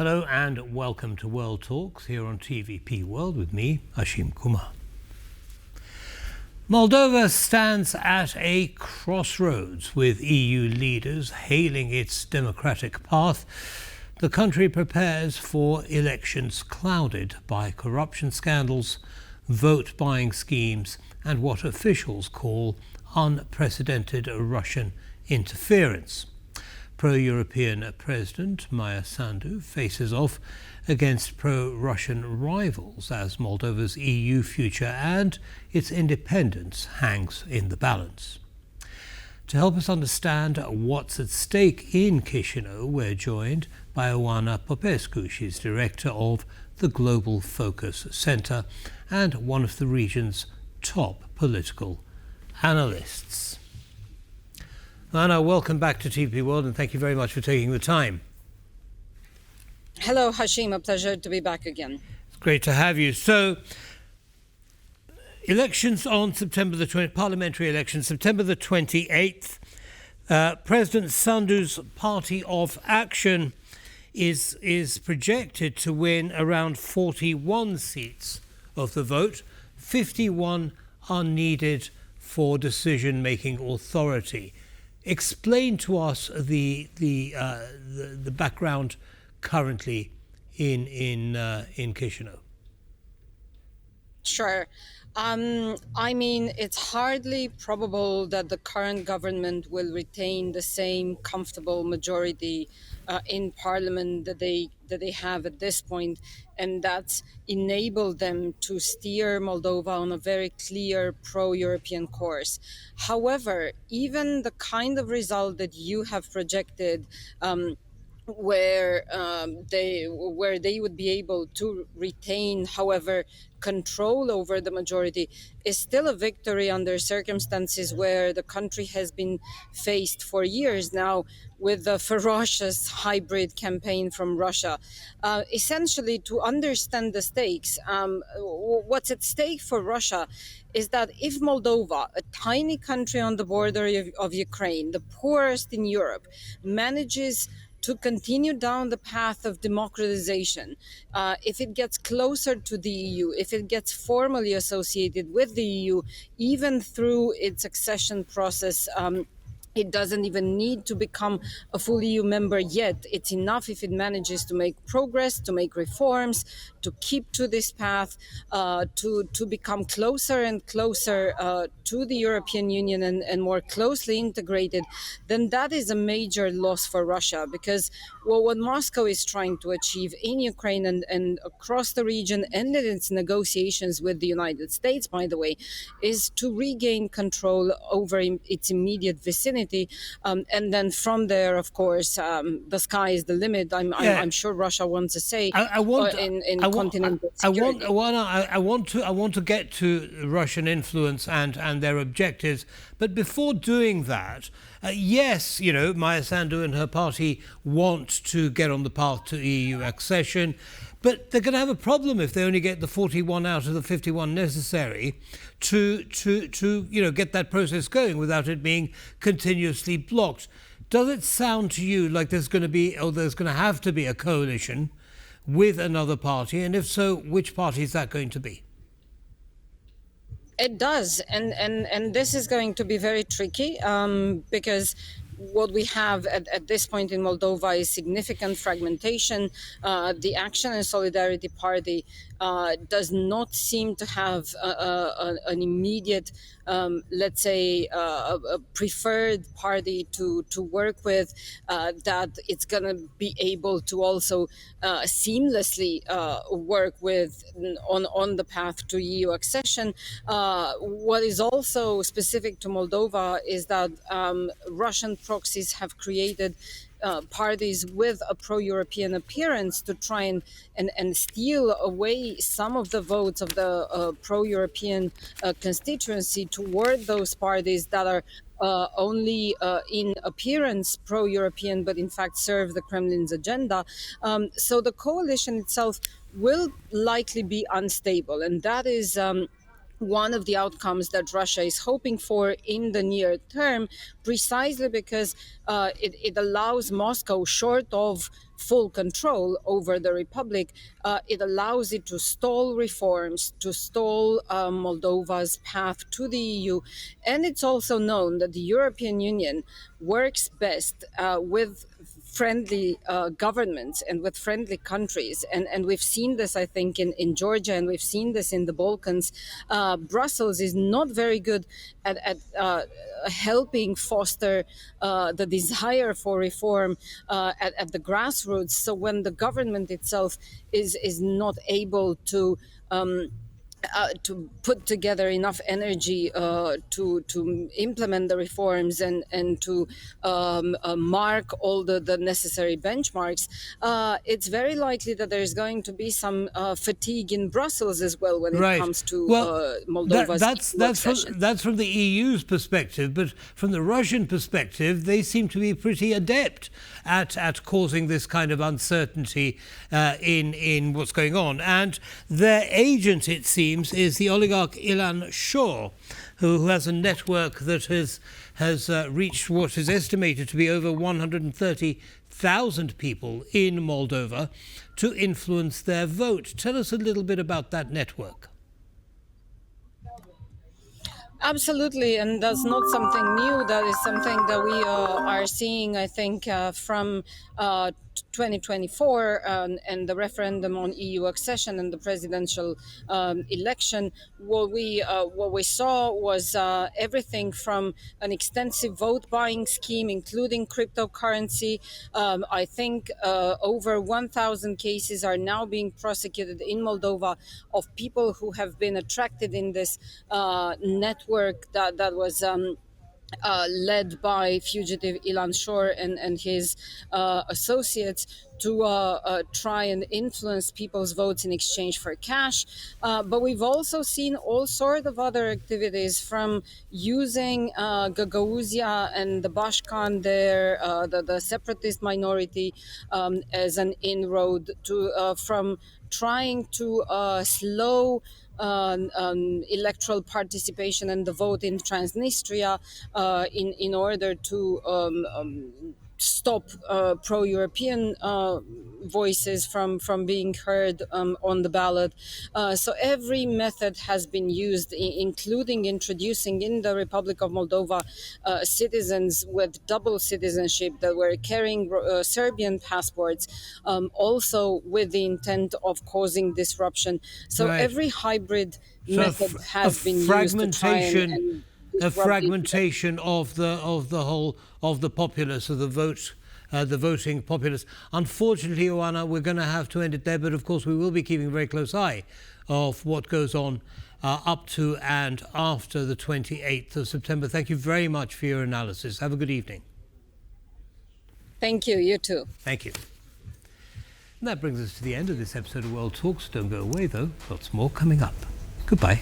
Hello and welcome to World Talks here on TVP World with me, Hashim Kumar. Moldova stands at a crossroads with EU leaders hailing its democratic path. The country prepares for elections clouded by corruption scandals, vote-buying schemes and what officials call unprecedented Russian interference. Pro-European President Maia Sandu faces off against pro-Russian rivals as Moldova's EU future and its independence hangs in the balance. To help us understand what's at stake in Chișinău, we're joined by Oana Popescu. She's director of the GlobalFocus Center and one of the region's top political analysts. Oana, welcome back to TVP World and thank you very much for taking the time. Hello, Hashim. A pleasure to be back again. It's great to have you. So, elections on parliamentary elections, September the 28th. President Sandu's Party of Action is projected to win around 41 seats of the vote. 51 are needed for decision-making authority. Explain to us the background currently in Chișinău. Sure. I mean, it's hardly probable that the current government will retain the same comfortable majority in parliament that they have at this point, and that's enabled them to steer Moldova on a very clear pro-European course. However, even the kind of result that you have projected, where they would be able to retain, however, control over the majority, is still a victory under circumstances where the country has been faced for years now with the ferocious hybrid campaign from Russia. Essentially, to understand the stakes, what's at stake for Russia is that if Moldova, a tiny country on the border of Ukraine, the poorest in Europe, manages to continue down the path of democratization, if it gets closer to the EU, if it gets formally associated with the EU, even through its accession process, it doesn't even need to become a full EU member yet. It's enough if it manages to make progress, to make reforms, to keep to this path, to become closer and closer to the European Union and more closely integrated, then that is a major loss for Russia. Because what Moscow is trying to achieve in Ukraine and across the region and in its negotiations with the United States, by the way, is to regain control over its immediate vicinity. And then from there, of course, the sky is the limit. I'm sure Russia wants to say continental security. I want to get to Russian influence and their objectives, but before doing that, yes, Maia Sandu and her party want to get on the path to EU accession. But they're going to have a problem if they only get the 41 out of the 51 necessary to get that process going without it being continuously blocked. Does it sound to you like there's going to have to be a coalition with another party? And if so, which party is that going to be? It does, and this is going to be very tricky because what we have at this point in Moldova is significant fragmentation. The Action and Solidarity Party does not seem to have an immediate, let's say, a preferred party to work with, that it's going to be able to also seamlessly work with on the path to EU accession. What is also specific to Moldova is that Russian proxies have created parties with a pro-European appearance to try and steal away some of the votes of the pro-European constituency toward those parties that are only in appearance pro-European, but in fact serve the Kremlin's agenda. So the coalition itself will likely be unstable, and that is one of the outcomes that Russia is hoping for in the near term, precisely because it allows Moscow, short of full control over the republic, it allows it to stall reforms, to stall Moldova's path to the EU. And it's also known that the European Union works best with friendly governments and with friendly countries. And we've seen this, I think, in Georgia, and we've seen this in the Balkans. Brussels is not very good at helping foster the desire for reform at the grassroots. So when the government itself is not able to put together enough energy to implement the reforms and to mark all the necessary benchmarks, it's very likely that there's going to be some fatigue in Brussels as well when it comes to Moldova's that's from the EU's perspective, but from the Russian perspective, they seem to be pretty adept at causing this kind of uncertainty in what's going on. And their agent, it seems, is the oligarch Ilan Shor, who has a network that has reached what is estimated to be over 130,000 people in Moldova to influence their vote. Tell us a little bit about that network. Absolutely, and that's not something new. That is something that we are seeing, I think, from 2024 and the referendum on EU accession and the presidential election. What we saw was everything from an extensive vote buying scheme, including cryptocurrency. I think over 1,000 cases are now being prosecuted in Moldova of people who have been attracted in this network that was led by fugitive Ilan Shor and his associates to try and influence people's votes in exchange for cash. But we've also seen all sorts of other activities, from using Gagauzia and the Bashkan there, the separatist minority, as an inroad to from trying to slow electoral participation and the vote in Transnistria in order to stop pro-European voices from being heard on the ballot. So every method has been used, including introducing in the Republic of Moldova citizens with double citizenship that were carrying Serbian passports, also with the intent of causing disruption. So every hybrid method has been used to try and a fragmentation of the populace, of the voting populace. Unfortunately, Oana, we're going to have to end it there, but of course we will be keeping a very close eye of what goes on up to and after the 28th of September. Thank you very much for your analysis. Have a good evening. Thank you. You too. Thank you. And that brings us to the end of this episode of World Talks. Don't go away, though. Lots more coming up. Goodbye.